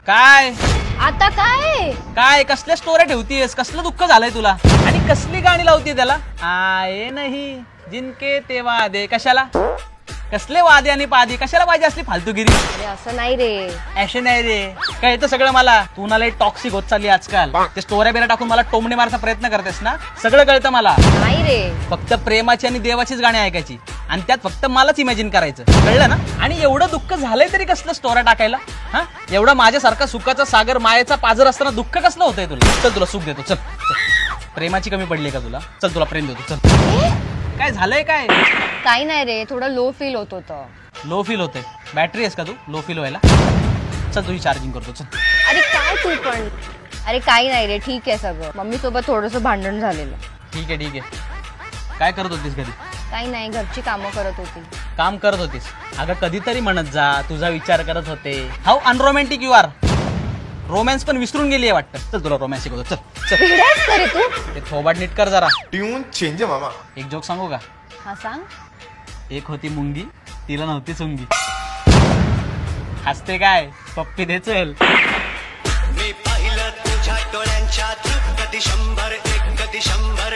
काय आता काय काय कसल्या स्टोऱ्या ठेवतीयस? कसलं दुःख झालंय तुला? आणि कसली गाणी लावतीये त्याला? आये नाही जिनके ते वादे. कशाला? कसले वादे आणि पादे? कशाला पाहिजे असली फालतूगिरी? अरे असं नाही रे. ऍशन नाही रे. काय येतं सगळं मला. तू ना लई टॉक्सिक होत चालली आजकाल. ते स्टोऱ्या बिऱ्या टाकून मला टोमणे मारण्याचा प्रयत्न करतेस ना? सगळं कळतं मला. नाही रे. फक्त प्रेमाची आणि देवाचीच गाणी ऐकायची आणि त्यात फक्त मलाच इमॅजिन करायचं, कळलं ना? आणि एवढं दुःख झालंय तरी कसलं स्टोऱ्या टाकायला? हा, एवढा माझ्यासारखा सुखाचा सागर मायेचा पाझर असताना दुःख कसलं होतंय तुला? चल तुला सुख देतो. चल प्रेमाची कमी पडली का तुला? चल तुला प्रेम देतो. चल. काय झालंय? काय काही नाही रे, थोडं लो फील होत होतं. लो फील होतंय? बॅटरी आहेस का तू लो फील व्हायला? चल तुझी चार्जिंग करतो. चल. अरे काय तू पण. अरे काही नाही रे, ठीक आहे सगळं. मम्मी सोबत थोडंसं भांडण झालेलं. ठीक आहे. काय करत होतीस घरी? काही नाही, घरची कामं करत होती. काम करत होतीस? अगं कधीतरी म्हणत जा तुझा विचार करत होते. How unromantic you are. Romance पण विसरून गेली आहे वाटतं. चल तुला रोमॅन्स शिकवतो. चल भिडायच करे तू. ते थोबाड नीट कर जरा. ट्यून चेंज आहे मामा. एक जोक सांगू का? हा सांग. एक होती मुंगी, तिला नव्हती सुंगी. हसते काय? पप्पी दे चल. मी पाहिलं तुझ्या डोळ्यांच्या कधी 100 1 कधी 100